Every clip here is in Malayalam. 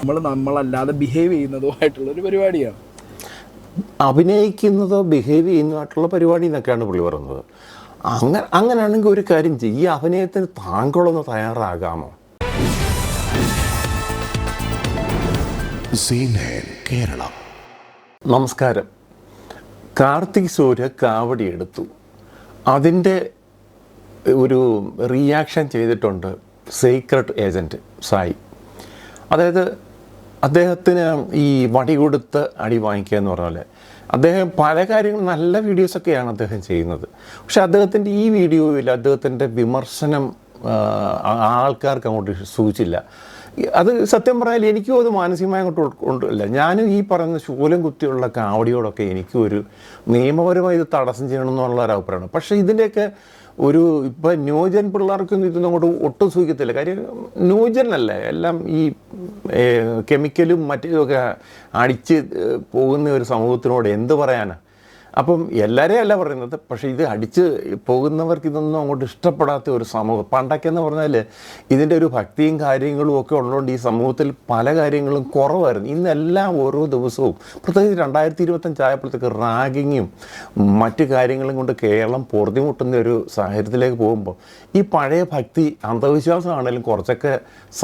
നമ്മളല്ലാതെ ബിഹേവ് ചെയ്യുന്നതുമായിട്ടുള്ളൊരു പരിപാടിയാണ്. അഭിനയിക്കുന്നതോ ബിഹേവ് ചെയ്യുന്നതായിട്ടുള്ള പരിപാടി എന്നൊക്കെയാണ് പുള്ളി പറയുന്നത്. അങ്ങനെയാണെങ്കിൽ ഒരു കാര്യം ചെയ്യും, ഈ അഭിനയത്തിന് താങ്കളൊന്ന് തയ്യാറാകാമോ? കേരളം. നമസ്കാരം. കാർത്തിക് സൂര്യ കാവടി എടുത്തു, അതിൻ്റെ ഒരു റിയാക്ഷൻ ചെയ്തിട്ടുണ്ട് സീക്രട്ട് ഏജൻറ്റ് സായി. അതായത് അദ്ദേഹത്തിന് ഈ വടി കൊടുത്ത് അടി വാങ്ങിക്കുക എന്ന് പറഞ്ഞ പോലെ അദ്ദേഹം പല കാര്യങ്ങളും നല്ല വീഡിയോസൊക്കെയാണ് അദ്ദേഹം ചെയ്യുന്നത്. പക്ഷെ അദ്ദേഹത്തിൻ്റെ ഈ വീഡിയോയിൽ അദ്ദേഹത്തിൻ്റെ വിമർശനം ആൾക്കാർക്ക് അങ്ങോട്ട് സൂചിച്ചില്ല. അത് സത്യം പറഞ്ഞാൽ എനിക്കും അത് മാനസികമായി അങ്ങോട്ട് കൊണ്ടില്ല. ഞാനും ഈ പറയുന്ന ശൂലം കുത്തിയുള്ള കാവടിയോടൊക്കെ എനിക്കും ഒരു നിയമപരമായി ഇത് തടസ്സം ചെയ്യണമെന്നുള്ള ഒരു അഭിപ്രായമാണ്. പക്ഷേ ഇതിൻ്റെയൊക്കെ ഇപ്പം ന്യൂജൻ പിള്ളേർക്കൊന്നും ഇതൊന്നും അങ്ങോട്ട് ഒട്ടും സൂചിക്കത്തില്ല. കാര്യം ന്യൂജനല്ലേ, എല്ലാം ഈ കെമിക്കലും മറ്റേതൊക്കെ അടിച്ച് പോകുന്ന ഒരു സമൂഹത്തിനോട് എന്ത് പറയാനാണ്? അപ്പം എല്ലാവരെയും അല്ല പറയുന്നത്, പക്ഷേ ഇത് അടിച്ച് പോകുന്നവർക്ക് ഇതൊന്നും അങ്ങോട്ട് ഇഷ്ടപ്പെടാത്ത ഒരു സമൂഹം. പണ്ടൊക്കെ എന്ന് പറഞ്ഞാൽ ഇതിൻ്റെ ഒരു ഭക്തിയും കാര്യങ്ങളും ഒക്കെ ഉള്ളതുകൊണ്ട് ഈ സമൂഹത്തിൽ പല കാര്യങ്ങളും കുറവായിരുന്നു. ഇന്നെല്ലാം ഓരോ ദിവസവും, പ്രത്യേകിച്ച് 2025 ആയപ്പോഴത്തേക്ക് റാഗിങ്ങും മറ്റു കാര്യങ്ങളും കൊണ്ട് കേരളം പൊറുതിമുട്ടുന്ന ഒരു സാഹചര്യത്തിലേക്ക് പോകുമ്പോൾ ഈ പഴയ ഭക്തി അന്ധവിശ്വാസമാണെങ്കിലും കുറച്ചൊക്കെ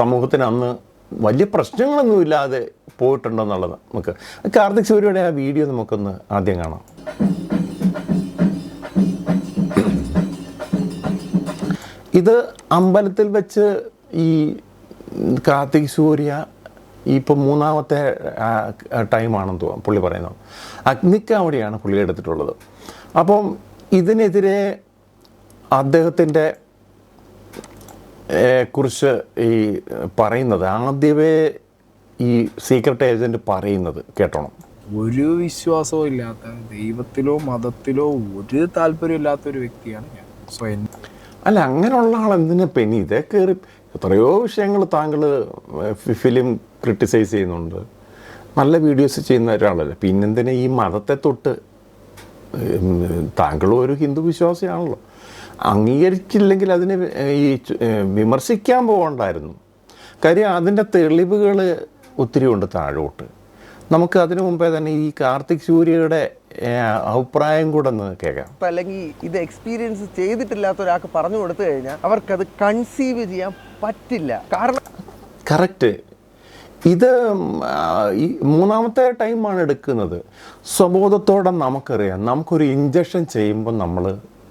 സമൂഹത്തിന് അന്ന് വലിയ പ്രശ്നങ്ങളൊന്നുമില്ലാതെ പോയിട്ടുണ്ടെന്നുള്ളത് നമുക്ക്. കാർത്തിക് സൂര്യയുടെ ആ വീഡിയോ നമുക്കൊന്ന് ആദ്യം കാണാം. ഇത് അമ്പലത്തിൽ വെച്ച് ഈ കാർത്തിക് സൂര്യ ഇപ്പം 3ാമത്തെ ടൈമാണെന്ന് തോന്നുന്നു പുള്ളി പറയുന്നത്. അഗ്നിക്കാവടിയാണ് പുള്ളി എടുത്തിട്ടുള്ളത്. അപ്പം ഇതിനെതിരെ അദ്ദേഹത്തിൻ്റെ കുറിച്ച് ഈ പറയുന്നത് ആദ്യമേ ഈ സീക്രട്ട് ഏജൻറ്റ് പറയുന്നത് കേട്ടോണം. ഒരു വിശ്വാസവും ഇല്ലാത്ത, ദൈവത്തിലോ മതത്തിലോ ഒരു താല്പര്യം ഇല്ലാത്തൊരു വ്യക്തിയാണ് ഞാൻ. അല്ല, അങ്ങനെയുള്ള ആളെന്തിനാ പെനി ഇതേ കയറി? എത്രയോ വിഷയങ്ങൾ താങ്കൾ ഫിലിം ക്രിട്ടിസൈസ് ചെയ്യുന്നുണ്ട്, നല്ല വീഡിയോസ് ചെയ്യുന്ന ഒരാളല്ലേ, പിന്നെന്തിനാ ഈ മതത്തെ തൊട്ട്? താങ്കളും ഒരു ഹിന്ദു വിശ്വാസിയാണല്ലോ, അംഗീകരിച്ചില്ലെങ്കിൽ അതിനെ ഈ വിമർശിക്കാൻ പോകണ്ടായിരുന്നു. കാര്യം അതിൻ്റെ തെളിവുകൾ ഒത്തിരി ഉണ്ട് താഴോട്ട്. നമുക്ക് അതിനു മുമ്പേ തന്നെ ഈ കാർത്തിക് സൂര്യയുടെ അഭിപ്രായം കൂടെ ഒന്ന് കേൾക്കാം. അല്ലെങ്കിൽ ഇത് എക്സ്പീരിയൻസ് ചെയ്തിട്ടില്ലാത്ത ഒരാൾക്ക് പറഞ്ഞു കൊടുത്തു കഴിഞ്ഞാൽ അവർക്കത് കൺസീവ് ചെയ്യാൻ പറ്റില്ല. കാരണം കറക്റ്റ്, ഇത് ഈ 3ാമത്തെ ടൈമാണ് എടുക്കുന്നത്. സ്വബോധത്തോടെ നമുക്കറിയാം, നമുക്കൊരു ഇഞ്ചക്ഷൻ ചെയ്യുമ്പോൾ നമ്മൾ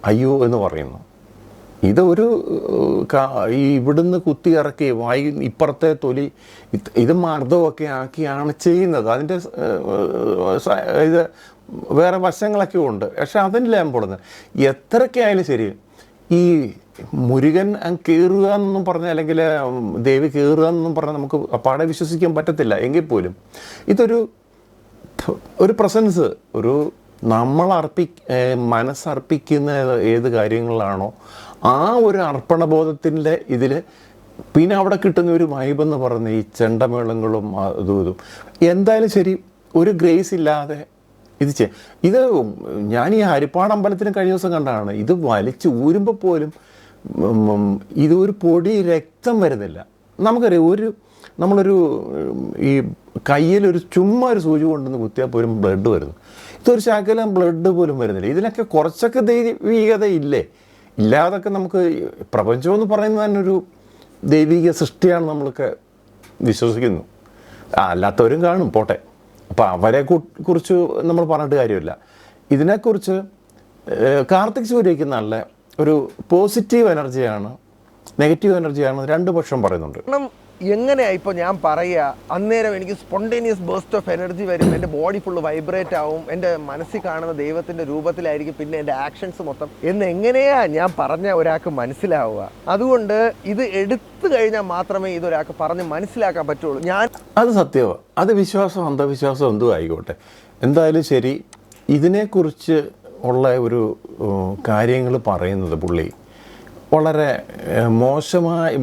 അയ്യോ എന്ന് പറയുന്നു. ഇതൊരു ഈ ഇവിടുന്ന് കുത്തി ഇറക്കി വായി ഇപ്പുറത്തെ തൊലി ഇത് മർദ്ദമൊക്കെ ആക്കിയാണ് ചെയ്യുന്നത്. അതിൻ്റെ ഇത് വേറെ വശങ്ങളൊക്കെ ഉണ്ട്. പക്ഷെ അതില്ല ഞാൻ പോകുന്നത്. എത്രയൊക്കെയായാലും ശരി, ഈ മുരുകൻ കയറുക എന്നൊന്നും പറഞ്ഞാൽ, അല്ലെങ്കിൽ ദേവി കയറുക എന്നൊന്നും പറഞ്ഞാൽ നമുക്ക് അപ്പാടെ വിശ്വസിക്കാൻ പറ്റത്തില്ല. എങ്കിൽ പോലും ഇതൊരു പ്രസൻസ്, ഒരു നമ്മൾ മനസ്സർപ്പിക്കുന്ന ഏത് കാര്യങ്ങളാണോ ആ ഒരു അർപ്പണബോധത്തിൻ്റെ ഇതിൽ പിന്നെ അവിടെ കിട്ടുന്ന ഒരു വൈബെന്ന് പറഞ്ഞ ഈ ചെണ്ടമേളങ്ങളും അതും ഇതും എന്തായാലും ശരി, ഒരു ഗ്രേസ് ഇല്ലാതെ ഇത് ഞാൻ ഈ ഹരിപ്പാട് അമ്പലത്തിന് കഴിഞ്ഞ ദിവസം കണ്ടാണ്. ഇത് വലിച്ച് ഊരുമ്പോൾ പോലും ഇതൊരു പൊടി രക്തം വരുന്നില്ല. നമുക്കറിയാം, നമ്മളൊരു ഈ കയ്യിലൊരു ചുമ്മാ ഒരു സൂചി കൊണ്ടുവന്ന് കുത്തിയാൽ പോലും ബ്ലഡ് വരുന്നു. ഇതൊരു ശകലം ബ്ലഡ് പോലും വരുന്നില്ല. ഇതിനൊക്കെ കുറച്ചൊക്കെ ദൈവികത ഇല്ലേ? ഇല്ലാതൊക്കെ നമുക്ക് പ്രപഞ്ചം എന്ന് പറയുന്നത് തന്നെ ഒരു ദൈവിക സൃഷ്ടിയാണ് നമ്മളൊക്കെ വിശ്വസിക്കുന്നു. അല്ലാത്തവരും കാണും, പോട്ടെ. അപ്പോൾ അവരെ കുറിച്ച് നമ്മൾ പറഞ്ഞിട്ട് കാര്യമില്ല. ഇതിനെക്കുറിച്ച് കാർത്തിക് സൂര്യയ്ക്ക് നല്ല ഒരു പോസിറ്റീവ് എനർജിയാണ്, നെഗറ്റീവ് എനർജിയാണ്, 2 പക്ഷം പറയുന്നുണ്ട്. എങ്ങനെയാ ഇപ്പോൾ ഞാൻ പറയുക, അന്നേരം എനിക്ക് സ്പോണ്ടേനിയസ് ബേസ്റ്റ് ഓഫ് എനർജി വരും, എൻ്റെ ബോഡി ഫുള്ള് വൈബ്രേറ്റ് ആവും, എൻ്റെ മനസ്സിൽ കാണുന്ന ദൈവത്തിൻ്റെ രൂപത്തിലായിരിക്കും പിന്നെ എൻ്റെ ആക്ഷൻസ് മൊത്തം എന്ന് എങ്ങനെയാ ഞാൻ പറഞ്ഞ ഒരാൾക്ക് മനസ്സിലാവുക? അതുകൊണ്ട് ഇത് എടുത്തു കഴിഞ്ഞാൽ മാത്രമേ ഇതൊരാൾക്ക് പറഞ്ഞ് മനസ്സിലാക്കാൻ പറ്റുള്ളൂ. അത് സത്യമാണ്. അത് വിശ്വാസം അന്ധവിശ്വാസം എന്തും ആയിക്കോട്ടെ, എന്തായാലും ശരി, ഇതിനെക്കുറിച്ച് ഉള്ള ഒരു കാര്യങ്ങൾ പറയുന്നത് പുള്ളി വളരെ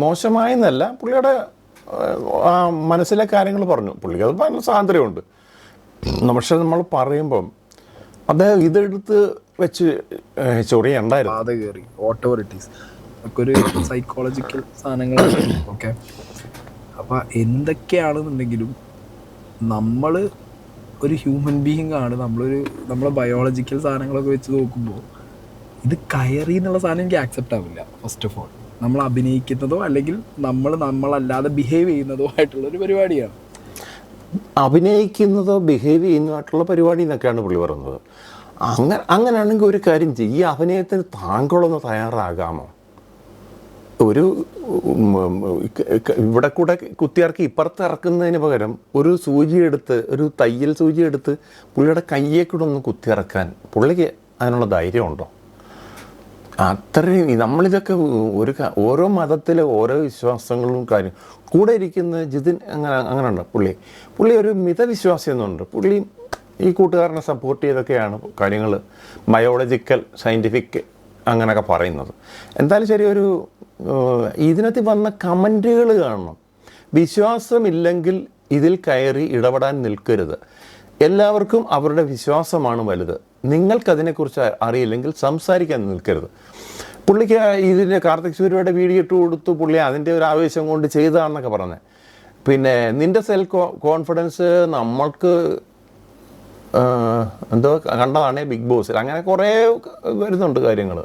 മോശമായെന്നല്ല, പുള്ളിയുടെ മനസ്സിലെ കാര്യങ്ങൾ പറഞ്ഞു. പുള്ളിക്ക് അത് ഭയങ്കര സ്വാതന്ത്ര്യമുണ്ട്. പക്ഷെ നമ്മൾ പറയുമ്പം അദ്ദേഹം ഇതെടുത്ത് വെച്ച് ചൊറിയുണ്ടായിരുന്നു. ഓട്ടോറിറ്റീസ് ഒക്കെ ഒരു സൈക്കോളജിക്കൽ സാധനങ്ങളാണ്. ഓക്കെ, അപ്പം എന്തൊക്കെയാണെന്നുണ്ടെങ്കിലും നമ്മൾ ഒരു ഹ്യൂമൻ ബീയിങ് ആണ്. നമ്മളെ ബയോളജിക്കൽ സാധനങ്ങളൊക്കെ വെച്ച് നോക്കുമ്പോൾ ഇത് കയറി എന്നുള്ള സാധനം എനിക്ക് ആക്സെപ്റ്റ് ആവില്ല. ഫസ്റ്റ് ഓഫ് ഓൾ നമ്മൾ അഭിനയിക്കുന്നതോ അല്ലെങ്കിൽ നമ്മളല്ലാതെ ബിഹേവ് ചെയ്യുന്നതോ ആയിട്ടുള്ളൊരു പരിപാടിയാണ്. അഭിനയിക്കുന്നതോ ബിഹേവ് ചെയ്യുന്നതായിട്ടുള്ള പരിപാടി എന്നൊക്കെയാണ് പുള്ളി പറയുന്നത്. അങ്ങനെയാണെങ്കിൽ ഒരു കാര്യം ചെയ്യും, ഈ അഭിനയത്തിന് താങ്കളൊന്ന് തയ്യാറാകാമോ? ഒരു ഇവിടെ കൂടെ കുത്തിയിറക്കി ഇപ്പുറത്ത് ഇറക്കുന്നതിന് പകരം ഒരു സൂചിയെടുത്ത്, ഒരു തയ്യൽ സൂചിയെടുത്ത് പുള്ളിയുടെ കയ്യെ കൂടെ ഒന്ന് കുത്തിയിറക്കാൻ പുള്ളിക്ക് അതിനുള്ള ധൈര്യമുണ്ടോ? അത്രയും നമ്മളിതൊക്കെ ഓരോ മതത്തിലെ ഓരോ വിശ്വാസങ്ങളും കാര്യം കൂടെ ഇരിക്കുന്ന ജിതിൻ അങ്ങനെയുണ്ട്. പുള്ളി ഒരു മിതവിശ്വാസി എന്നുണ്ട്. പുള്ളി ഈ കൂട്ടുകാരനെ സപ്പോർട്ട് ചെയ്തൊക്കെയാണ് കാര്യങ്ങൾ ബയോളജിക്കൽ സയൻറ്റിഫിക് അങ്ങനെയൊക്കെ പറയുന്നത്. എന്തായാലും ശരി, ഇതിനകത്ത് വന്ന കമൻറ്റുകൾ കാണണം. വിശ്വാസമില്ലെങ്കിൽ ഇതിൽ കയറി ഇടപെടാൻ നിൽക്കരുത്. എല്ലാവർക്കും അവരുടെ വിശ്വാസമാണ് വലുത്. നിങ്ങൾക്കതിനെക്കുറിച്ച് അറിയില്ലെങ്കിൽ സംസാരിക്കാൻ നിൽക്കരുത്. പുള്ളിക്ക് ഇതിൻ്റെ കാർത്തിക് സൂര്യയുടെ വീഡിയോ ഇട്ട് കൊടുത്തു, പുള്ളി അതിൻ്റെ ഒരു ആവേശം കൊണ്ട് ചെയ്തതാണെന്നൊക്കെ പറഞ്ഞത്. പിന്നെ നിൻ്റെ സെൽഫ് കോൺഫിഡൻസ് നമ്മൾക്ക് എന്തോ കണ്ടതാണ് ബിഗ് ബോസിൽ, അങ്ങനെ കുറേ വരുന്നുണ്ട് കാര്യങ്ങൾ.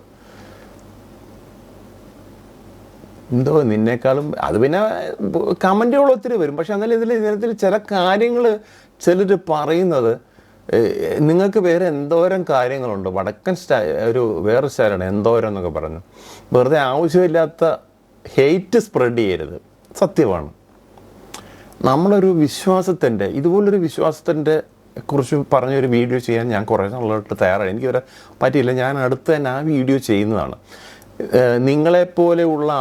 എന്തോ നിന്നേക്കാളും അത് പിന്നെ കമൻറ്റുകൾ ഒത്തിരി വരും. പക്ഷെ എന്നാലും ഇതിൽ ചില കാര്യങ്ങൾ ചിലർ പറയുന്നത്, നിങ്ങൾക്ക് വേറെ എന്തോരം കാര്യങ്ങളുണ്ട്, വടക്കൻ വേറെ സ്റ്റൈലാണ് എന്തോരം എന്നൊക്കെ പറഞ്ഞു. വെറുതെ ആവശ്യമില്ലാത്ത ഹെയ്റ്റ് സ്പ്രെഡ് ചെയ്യരുത്. സത്യമാണ്. നമ്മളൊരു വിശ്വാസത്തിൻ്റെ ഇതുപോലൊരു വിശ്വാസത്തിൻ്റെ കുറിച്ച് പറഞ്ഞൊരു വീഡിയോ ചെയ്യാൻ ഞാൻ കുറേ നാളായിട്ട് തയ്യാറായി. എനിക്ക് വരെ പറ്റിയില്ല. ഞാൻ അടുത്ത് തന്നെ ആ വീഡിയോ ചെയ്യുന്നതാണ്. നിങ്ങളെപ്പോലെയുള്ള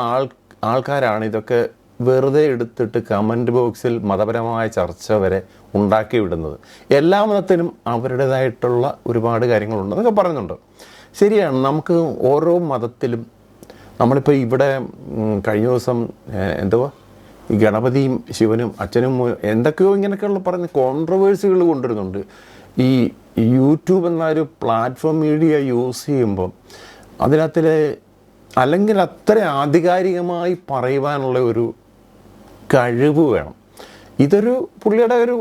ആൾക്കാരാണ് ഇതൊക്കെ വെറുതെ എടുത്തിട്ട് കമൻറ്റ് ബോക്സിൽ മതപരമായ ചർച്ച വരെ ഉണ്ടാക്കി വിടുന്നത്. എല്ലാ മതത്തിനും അവരുടേതായിട്ടുള്ള ഒരുപാട് കാര്യങ്ങളുണ്ടെന്നൊക്കെ പറയുന്നുണ്ട്. ശരിയാണ്. നമുക്ക് ഓരോ മതത്തിലും നമ്മളിപ്പോൾ ഇവിടെ കഴിഞ്ഞ ദിവസം എന്തുവാ ഈ ഗണപതിയും ശിവനും അച്ഛനും എന്തൊക്കെയോ ഇങ്ങനെയൊക്കെയുള്ള പറഞ്ഞ് കോൺട്രവേഴ്സികൾ കൊണ്ടുവരുന്നുണ്ട്. ഈ യൂട്യൂബ് എന്നൊരു പ്ലാറ്റ്ഫോം മീഡിയ യൂസ് ചെയ്യുമ്പം അതിനകത്തിൽ അല്ലെങ്കിൽ അത്ര ആധികാരികമായി പറയുവാനുള്ള ഒരു കഴിവ് വേണം. ഇതൊരു പുള്ളിയുടെ ഒരു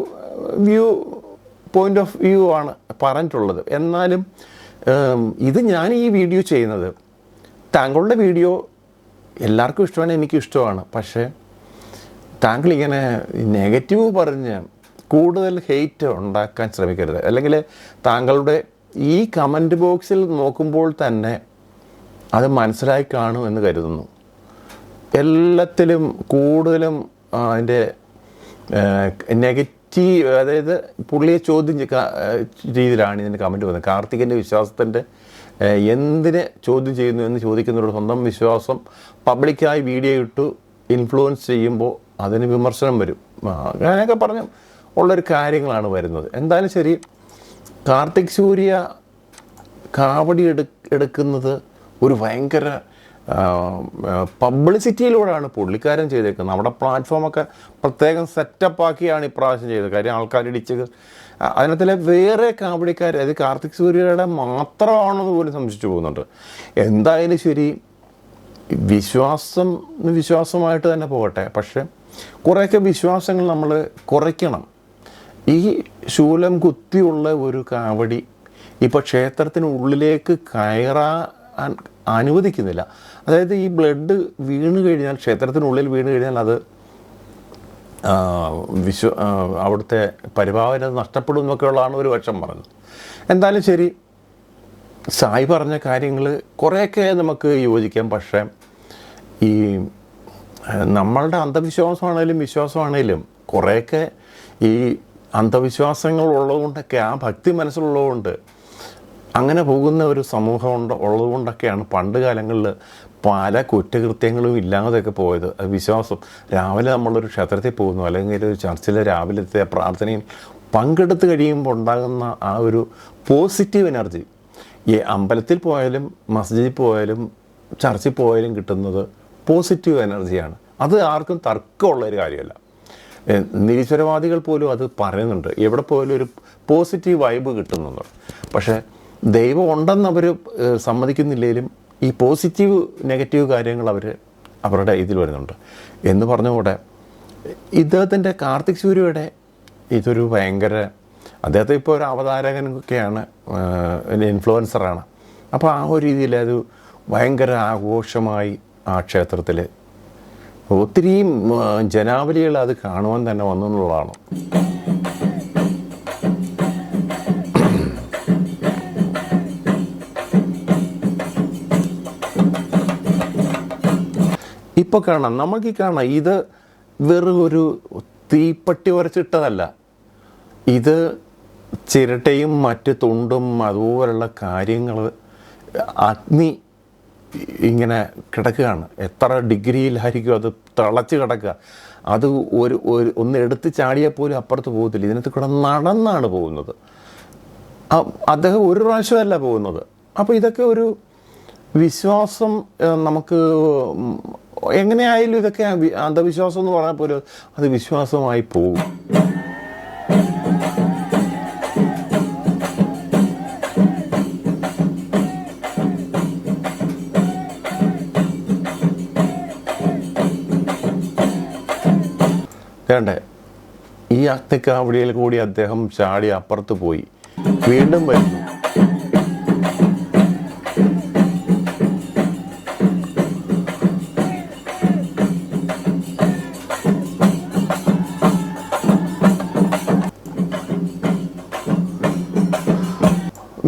പോയിൻ്റ് ഓഫ് വ്യൂ ആണ് പറഞ്ഞിട്ടുള്ളത്. എന്നാലും ഇത് ഞാൻ ഈ വീഡിയോ ചെയ്യുന്നത്, താങ്കളുടെ വീഡിയോ എല്ലാവർക്കും ഇഷ്ടമാണ്, എനിക്കും ഇഷ്ടമാണ്. പക്ഷേ താങ്കൾ ഇങ്ങനെ നെഗറ്റീവ് പറഞ്ഞ് കൂടുതൽ ഹെയ്റ്റ് ഉണ്ടാക്കാൻ ശ്രമിക്കരുത്. അല്ലെങ്കിൽ താങ്കളുടെ ഈ കമൻറ്റ് ബോക്സിൽ നോക്കുമ്പോൾ തന്നെ അത് മനസ്സിലായി കാണും എന്ന് കരുതുന്നു. എല്ലാത്തിലും കൂടുതലും അതിൻ്റെ നെഗറ്റീവ്, അതായത് പുള്ളിയെ ചോദ്യം രീതിയിലാണ് ഇതിൻ്റെ കമൻറ്റ് വന്നത്. കാർത്തികിൻ്റെ വിശ്വാസത്തിൻ്റെ എന്തിനെ ചോദ്യം ചെയ്യുന്നു എന്ന് ചോദിക്കുന്നവരുടെ സ്വന്തം വിശ്വാസം പബ്ലിക്കായി വീഡിയോ ഇട്ടു ഇൻഫ്ലുവൻസ് ചെയ്യുമ്പോൾ അതിന് വിമർശനം വരും. അങ്ങനെയൊക്കെ പറഞ്ഞ് ഉള്ളൊരു കാര്യങ്ങളാണ് വരുന്നത്. എന്തായാലും ശരി, കാർത്തിക് സൂര്യ കാവടി എടുക്കുന്നത് ഒരു ഭയങ്കര പബ്ലിസിറ്റിയിലൂടെയാണ് പുള്ളിക്കാരൻ ചെയ്തേക്കുന്നത്. നമ്മുടെ പ്ലാറ്റ്ഫോമൊക്കെ പ്രത്യേകം സെറ്റപ്പാക്കിയാണ് ഇപ്രാവശ്യം ചെയ്തത്. കാര്യം ആൾക്കാരിടിച്ചത് അതിനകത്തിലെ വേറെ കാവടിക്കാർ, അത് കാർത്തിക് സൂര്യയുടെ മാത്രമാണെന്ന് പോലും സംശയിച്ചു പോകുന്നുണ്ട്. എന്തായാലും ശരി, വിശ്വാസമായിട്ട് തന്നെ പോകട്ടെ. പക്ഷേ കുറേയൊക്കെ വിശ്വാസങ്ങൾ നമ്മൾ കുറയ്ക്കണം. ഈ ശൂലം കുത്തിയുള്ള ഒരു കാവടി ഇപ്പോൾ ക്ഷേത്രത്തിനുള്ളിലേക്ക് കയറാൻ അനുവദിക്കുന്നില്ല. അതായത് ഈ ബ്ലഡ് വീണ് കഴിഞ്ഞാൽ, ക്ഷേത്രത്തിനുള്ളിൽ വീണ് കഴിഞ്ഞാൽ അത് അവിടുത്തെ പരിഭാവന നഷ്ടപ്പെടും എന്നൊക്കെയുള്ളതാണ് ഒരു പക്ഷം പറഞ്ഞത്. എന്തായാലും ശരി, സായി പറഞ്ഞ കാര്യങ്ങൾ കുറേയൊക്കെ നമുക്ക് യോജിക്കാം. പക്ഷേ ഈ നമ്മളുടെ അന്ധവിശ്വാസമാണേലും വിശ്വാസമാണേലും കുറേയൊക്കെ ഈ അന്ധവിശ്വാസങ്ങൾ ഉള്ളതുകൊണ്ടൊക്കെ, ആ ഭക്തി മനസ്സിലുള്ളതുകൊണ്ട് അങ്ങനെ പോകുന്ന ഒരു സമൂഹം ഉള്ളതുകൊണ്ടൊക്കെയാണ് പണ്ട് കാലങ്ങളിൽ പല കുറ്റകൃത്യങ്ങളും ഇല്ലാതെയൊക്കെ പോയത്. അത് വിശ്വാസം. രാവിലെ നമ്മളൊരു ക്ഷേത്രത്തിൽ പോകുന്നു, അല്ലെങ്കിൽ ഒരു ചർച്ചിലെ രാവിലത്തെ പ്രാർത്ഥനയിൽ പങ്കെടുത്ത് കഴിയുമ്പോൾ ഉണ്ടാകുന്ന ആ ഒരു പോസിറ്റീവ് എനർജി, ഈ അമ്പലത്തിൽ പോയാലും മസ്ജിദിൽ പോയാലും ചർച്ചിൽ പോയാലും കിട്ടുന്നത് പോസിറ്റീവ് എനർജിയാണ്. അത് ആർക്കും തർക്കമുള്ളൊരു കാര്യമല്ല. നിരീശ്വരവാദികൾ പോലും അത് പറയുന്നുണ്ട്. എവിടെ പോയാലും ഒരു പോസിറ്റീവ് വൈബ് കിട്ടുന്നുണ്ട്. പക്ഷേ ദൈവം ഉണ്ടെന്ന് അവർ സമ്മതിക്കുന്നില്ലെങ്കിലും ഈ പോസിറ്റീവ് നെഗറ്റീവ് കാര്യങ്ങൾ അവരുടെ ഇതിൽ വരുന്നുണ്ട് എന്ന് പറഞ്ഞുകൂടെ. ഇദ്ദേഹത്തിൻ്റെ കാർത്തിക് സൂര്യയുടെ ഇതൊരു ഭയങ്കര, അദ്ദേഹത്തെ ഇപ്പോൾ ഒരു അവതാരകനൊക്കെയാണ്, ഇൻഫ്ലുവൻസറാണ്. അപ്പോൾ ആ ഒരു രീതിയിൽ അത് ഭയങ്കര ആഘോഷമായി ആ ക്ഷേത്രത്തിൽ ഒത്തിരിയും ജനാവലികൾ അത് കാണുവാൻ തന്നെ വന്നു എന്നുള്ളതാണ്. ഇപ്പോൾ കാണാം, നമുക്ക് കാണാം, ഇത് വെറും ഒരു തീപ്പട്ടി ഉരച്ചിട്ടതല്ല, ഇത് ചിരട്ടയും മറ്റ് തുണ്ടും അതുപോലുള്ള കാര്യങ്ങൾ അഗ്നി ഇങ്ങനെ കിടക്കുകയാണ്. എത്ര ഡിഗ്രിയിലായിരിക്കും അത് തിളച്ച് കിടക്കുക. അത് ഒന്ന് എടുത്ത് ചാടിയാൽ പോലും അപ്പുറത്ത് പോകത്തില്ല. ഇതിനകത്ത് കൂടെ നടന്നാണ് പോകുന്നത്. അദ്ദേഹം ഒരു പ്രാവശ്യമല്ല പോകുന്നത്. അപ്പോൾ ഇതൊക്കെ ഒരു വിശ്വാസം, നമുക്ക് എങ്ങനെയായാലും ഇതൊക്കെ അന്ധവിശ്വാസം എന്ന് പറഞ്ഞാൽ പോലും അത് വിശ്വാസമായി പോകും. വേണ്ടേ, ഈ അഗ്നിക്കാവടിയിൽ കൂടി അദ്ദേഹം ചാടി അപ്പുറത്ത് പോയി, വീണ്ടും വരുന്നു.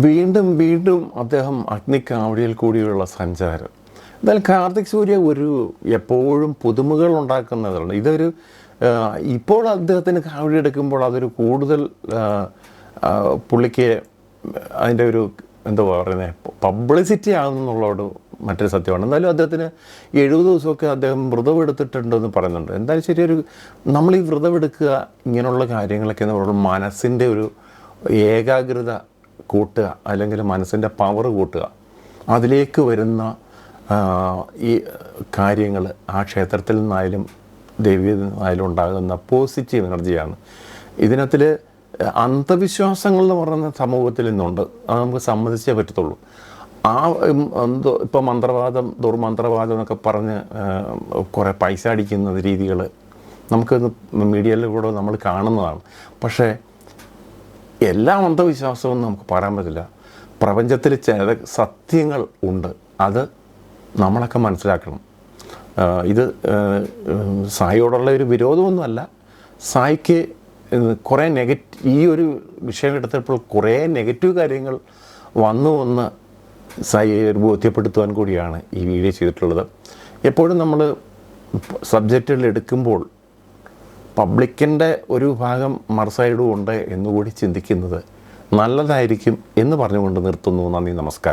വീണ്ടും വീണ്ടും അദ്ദേഹം അഗ്നിക്കാവടിയിൽ കൂടിയുള്ള സഞ്ചാരം. എന്തായാലും കാർത്തിക് സൂര്യ എപ്പോഴും പുതുമകൾ ഉണ്ടാക്കുന്നതാണ്. ഇതൊരു ഇപ്പോൾ അദ്ദേഹത്തിന് കാവടി എടുക്കുമ്പോൾ അതൊരു കൂടുതൽ പുള്ളിക്ക് അതിൻ്റെ ഒരു എന്താ പറയുന്നത്, പബ്ലിസിറ്റി ആകുന്നുള്ളതോട് മറ്റൊരു സത്യമാണ്. എന്നാലും അദ്ദേഹത്തിന് 70 ദിവസമൊക്കെ അദ്ദേഹം വ്രതമെടുത്തിട്ടുണ്ടെന്ന് പറയുന്നുണ്ട്. എന്തായാലും ശരിയൊരു നമ്മൾ ഈ വ്രതമെടുക്കുക, ഇങ്ങനെയുള്ള കാര്യങ്ങളൊക്കെ എന്ന് പറയുമ്പോൾ മനസ്സിൻ്റെ ഒരു ഏകാഗ്രത കൂട്ടുക, അല്ലെങ്കിൽ മനസ്സിൻ്റെ പവർ കൂട്ടുക, അതിലേക്ക് വരുന്ന ഈ കാര്യങ്ങൾ ആ ക്ഷേത്രത്തിൽ നിന്നായാലും ദേവിയിൽ നിന്നായാലും ഉണ്ടാകുന്ന പോസിറ്റീവ് എനർജിയാണ്. ഇതിനകത്തിൽ അന്ധവിശ്വാസങ്ങൾ എന്ന് പറയുന്ന സമൂഹത്തിൽ നിന്നുണ്ട്, അത് നമുക്ക് സമ്മതിച്ചേ പറ്റത്തുള്ളൂ. ഇപ്പോൾ മന്ത്രവാദം, ദുർമന്ത്രവാദം എന്നൊക്കെ പറഞ്ഞ് കുറേ പൈസ അടിക്കുന്ന രീതികൾ നമുക്ക് മീഡിയയിൽ കൂടെ നമ്മൾ കാണുന്നതാണ്. പക്ഷേ എല്ലാ അന്ധവിശ്വാസവും നമുക്ക് പറയാൻ പറ്റില്ല. പ്രപഞ്ചത്തിൽ ചില സത്യങ്ങൾ ഉണ്ട്, അത് നമ്മളൊക്കെ മനസ്സിലാക്കണം. ഇത് സായിയോടുള്ള ഒരു വിരോധമൊന്നുമല്ല. സായിക്ക് കുറേ ഈ ഒരു വിഷയം എടുത്തപ്പോൾ കുറേ നെഗറ്റീവ് കാര്യങ്ങൾ വന്ന് സായിയെ ബോധ്യപ്പെടുത്തുവാൻ കൂടിയാണ് ഈ വീഡിയോ ചെയ്തിട്ടുള്ളത്. എപ്പോഴും നമ്മൾ സബ്ജക്റ്റുകൾ എടുക്കുമ്പോൾ പബ്ലിക്കിൻ്റെ ഒരു ഭാഗം മറുസൈഡും ഉണ്ട് എന്നുകൂടി ചിന്തിക്കുന്നത് നല്ലതായിരിക്കും എന്ന് പറഞ്ഞുകൊണ്ട് നിർത്തുന്നു. നന്ദി, നമസ്കാരം.